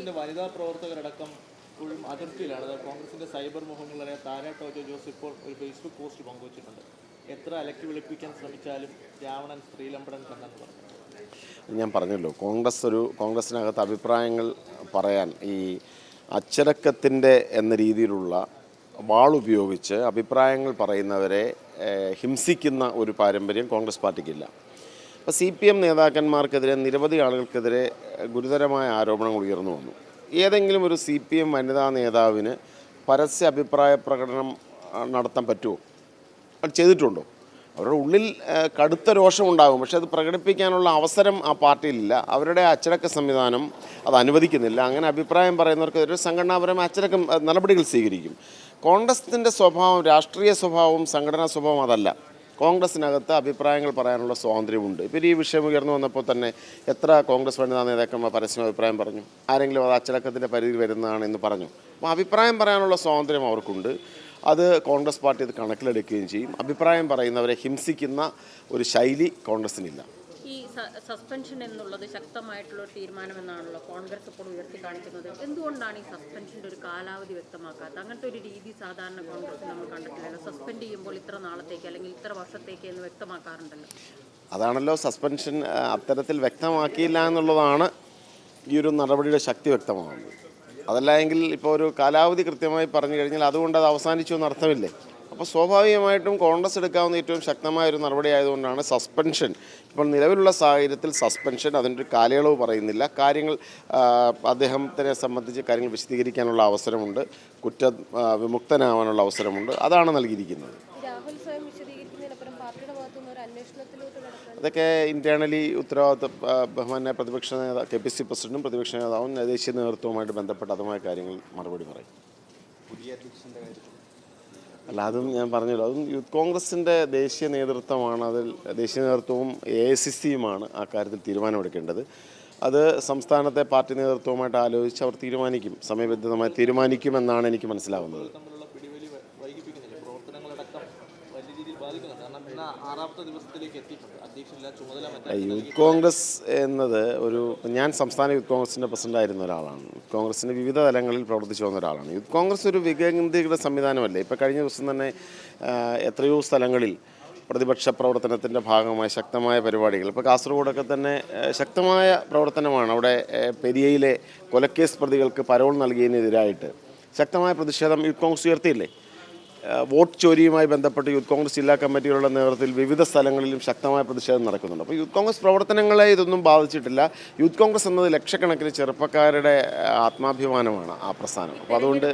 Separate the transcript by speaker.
Speaker 1: കോൺഗ്രസിന്റെ വനിതാ പ്രവർത്തകരടക്കം ഇപ്പോഴും അതിർത്തിയിലാണ്. കോൺഗ്രസിന്റെ സൈബർ മുഖങ്ങളായ താര ടോജോ ജോസ് ഇപ്പോൾ ഒരു ഫേസ്ബുക്ക് പോസ്റ്റ് പങ്കുവച്ചിട്ടുണ്ട്. എത്ര അലക്കി വിളിപ്പിക്കാൻ ശ്രമിച്ചാലും രാവണൻ സ്ത്രീലമ്പടൻ കണ്ടെന്ന് പറഞ്ഞു.
Speaker 2: ഞാൻ പറഞ്ഞല്ലോ, കോൺഗ്രസിനകത്ത് അഭിപ്രായങ്ങൾ പറയാൻ ഈ അച്ചടക്കത്തിൻ്റെ എന്ന രീതിയിലുള്ള വാളുപയോഗിച്ച് അഭിപ്രായങ്ങൾ പറയുന്നവരെ ഹിംസിക്കുന്ന ഒരു പാരമ്പര്യം കോൺഗ്രസ് പാർട്ടിക്കില്ല. അപ്പോൾ CPM നേതാക്കന്മാർക്കെതിരെ നിരവധി ആളുകൾക്കെതിരെ ഗുരുതരമായ ആരോപണങ്ങൾ ഉയർന്നു വന്നു. ഏതെങ്കിലും ഒരു CPM വനിതാ നേതാവിന് പരസ്യ അഭിപ്രായ പ്രകടനം നടത്താൻ പറ്റുമോ? അത് ചെയ്തിട്ടുണ്ടോ? അവരുടെ ഉള്ളിൽ കടുത്ത രോഷമുണ്ടാകും, പക്ഷെ അത് പ്രകടിപ്പിക്കാനുള്ള അവസരം ആ പാർട്ടിയിലില്ല. അവരുടെ അച്ചടക്ക സംവിധാനം അത് അനുവദിക്കുന്നില്ല. അങ്ങനെ അഭിപ്രായം പറയുന്നവർക്കെതിരെ സംഘടനാപരമായ അച്ചടക്ക നടപടികൾ സ്വീകരിക്കും. കോൺഗ്രസിൻ്റെ സ്വഭാവം, രാഷ്ട്രീയ സ്വഭാവവും സംഘടനാ സ്വഭാവം അതല്ല. കോൺഗ്രസിനകത്ത് അഭിപ്രായങ്ങൾ പറയാനുള്ള സ്വാതന്ത്ര്യമുണ്ട്. ഇപ്പോൾ ഈ വിഷയം ഉയർന്നു വന്നപ്പോൾ തന്നെ എത്ര കോൺഗ്രസ് വനിതാ നേതാക്കന്മാർ പരസ്യം അഭിപ്രായം പറഞ്ഞു? ആരെങ്കിലും അത് അച്ചടക്കത്തിൻ്റെ പരിധിയിൽ വരുന്നതാണ് എന്ന് പറഞ്ഞു? അപ്പോൾ അഭിപ്രായം പറയാനുള്ള സ്വാതന്ത്ര്യം അവർക്കുണ്ട്. അത് കോൺഗ്രസ് പാർട്ടി അത് കണക്കിലെടുക്കുകയും ചെയ്യും. അഭിപ്രായം പറയുന്നവരെ ഹിംസിക്കുന്ന ഒരു ശൈലി കോൺഗ്രസിനില്ല.
Speaker 3: ഈ സസ്പെൻഷൻ എന്നുള്ളത് ശക്തമായിട്ടുള്ള ഒരു തീരുമാനമെന്നാണല്ലോ കോൺഗ്രസ് ഇപ്പോൾ ഉയർത്തി കാണിക്കുന്നത്. എന്തുകൊണ്ടാണ് ഈ സസ്പെൻഷൻ്റെ ഒരു കാലാവധി വ്യക്തമാക്കാത്തത്? അങ്ങനത്തെ ഒരു രീതി സാധാരണ കോൺഗ്രസ് നമ്മൾ കണ്ടിട്ടില്ലല്ലോ. സസ്പെൻഡ് ചെയ്യുമ്പോൾ ഇത്ര നാളത്തേക്ക് അല്ലെങ്കിൽ ഇത്ര വർഷത്തേക്ക് എന്ന് വ്യക്തമാക്കാറുണ്ടല്ലോ.
Speaker 2: അതാണല്ലോ സസ്പെൻഷൻ അത്തരത്തിൽ വ്യക്തമാക്കിയില്ല എന്നുള്ളതാണ് ഈ ഒരു നടപടിയുടെ ശക്തി വ്യക്തമാകുന്നത്. അതല്ല എങ്കിൽ ഇപ്പോൾ ഒരു കാലാവധി കൃത്യമായി പറഞ്ഞു കഴിഞ്ഞാൽ അതുകൊണ്ട് അത് അവസാനിച്ചു എന്ന് അർത്ഥമില്ലേ? അപ്പോൾ സ്വാഭാവികമായിട്ടും കോൺഗ്രസ് എടുക്കാവുന്ന ഏറ്റവും ശക്തമായ ഒരു നടപടി ആയതുകൊണ്ടാണ് സസ്പെൻഷൻ. ഇപ്പോൾ നിലവിലുള്ള സാഹചര്യത്തിൽ സസ്പെൻഷൻ അതിൻ്റെ ഒരു കാലയളവ് പറയുന്നില്ല. കാര്യങ്ങൾ അദ്ദേഹത്തിനെ സംബന്ധിച്ച് കാര്യങ്ങൾ വിശദീകരിക്കാനുള്ള അവസരമുണ്ട്, വിമുക്തനാവാനുള്ള അവസരമുണ്ട്. അതാണ് നൽകിയിരിക്കുന്നത്. അതൊക്കെ ഇൻറ്റേർണലി ഉത്തരവാദിത്വ ബഹുമാന്യ പ്രതിപക്ഷ നേതാവ് KPC പ്രസിഡന്റും പ്രതിപക്ഷ നേതാവും ദേശീയ നേതൃത്വവുമായിട്ട് ബന്ധപ്പെട്ട് അതുമായ കാര്യങ്ങൾ മറുപടി പറയും. അല്ല, അതും ഞാൻ പറഞ്ഞല്ലോ, അതും യൂത്ത് കോൺഗ്രസിൻ്റെ ദേശീയ നേതൃത്വമാണ്. അതിൽ ദേശീയ നേതൃത്വവും AICCയുമാണ് ആ കാര്യത്തിൽ തീരുമാനമെടുക്കേണ്ടത്. അത് സംസ്ഥാനത്തെ പാർട്ടി നേതൃത്വവുമായിട്ട് ആലോചിച്ച് അവർ തീരുമാനിക്കും, സമയബന്ധിതമായി തീരുമാനിക്കുമെന്നാണ് എനിക്ക് മനസ്സിലാവുന്നത്. യൂത്ത് കോൺഗ്രസ് എന്നത് ഞാൻ സംസ്ഥാന യൂത്ത് കോൺഗ്രസിൻ്റെ പ്രസിഡൻ്റായിരുന്ന ഒരാളാണ്. യൂത്ത് കോൺഗ്രസിൻ്റെ വിവിധ തലങ്ങളിൽ പ്രവർത്തിച്ചു വന്ന ഒരാളാണ്. യൂത്ത് കോൺഗ്രസ് ഒരു വികേന്ദ്രീകൃത സംവിധാനമല്ലേ. ഇപ്പോൾ കഴിഞ്ഞ ദിവസം തന്നെ എത്രയോ സ്ഥലങ്ങളിൽ പ്രതിപക്ഷ പ്രവർത്തനത്തിൻ്റെ ഭാഗമായി ശക്തമായ പരിപാടികൾ, ഇപ്പോൾ കാസർഗോഡൊക്കെ തന്നെ ശക്തമായ പ്രവർത്തനമാണ്. അവിടെ പെരിയയിലെ കൊലക്കേസ് പ്രതികൾക്ക് പരോൾ നൽകിയതിനെതിരായിട്ട് ശക്തമായ പ്രതിഷേധം യൂത്ത് കോൺഗ്രസ് ഉയർത്തിയില്ലേ? വോട്ട് ചോരിയുമായി ബന്ധപ്പെട്ട് യൂത്ത് കോൺഗ്രസ് ജില്ലാ കമ്മിറ്റികളുടെ നേതൃത്വത്തിൽ വിവിധ സ്ഥലങ്ങളിലും ശക്തമായ പ്രതിഷേധം നടക്കുന്നുണ്ട്. അപ്പോൾ യൂത്ത് കോൺഗ്രസ് പ്രവർത്തനങ്ങളെ ഇതൊന്നും ബാധിച്ചിട്ടില്ല. യൂത്ത് കോൺഗ്രസ് എന്നത് ലക്ഷക്കണക്കിന് ചെറുപ്പക്കാരുടെ ആത്മാഭിമാനമാണ് ആ പ്രസ്ഥാനം. അപ്പോൾ അതുകൊണ്ട്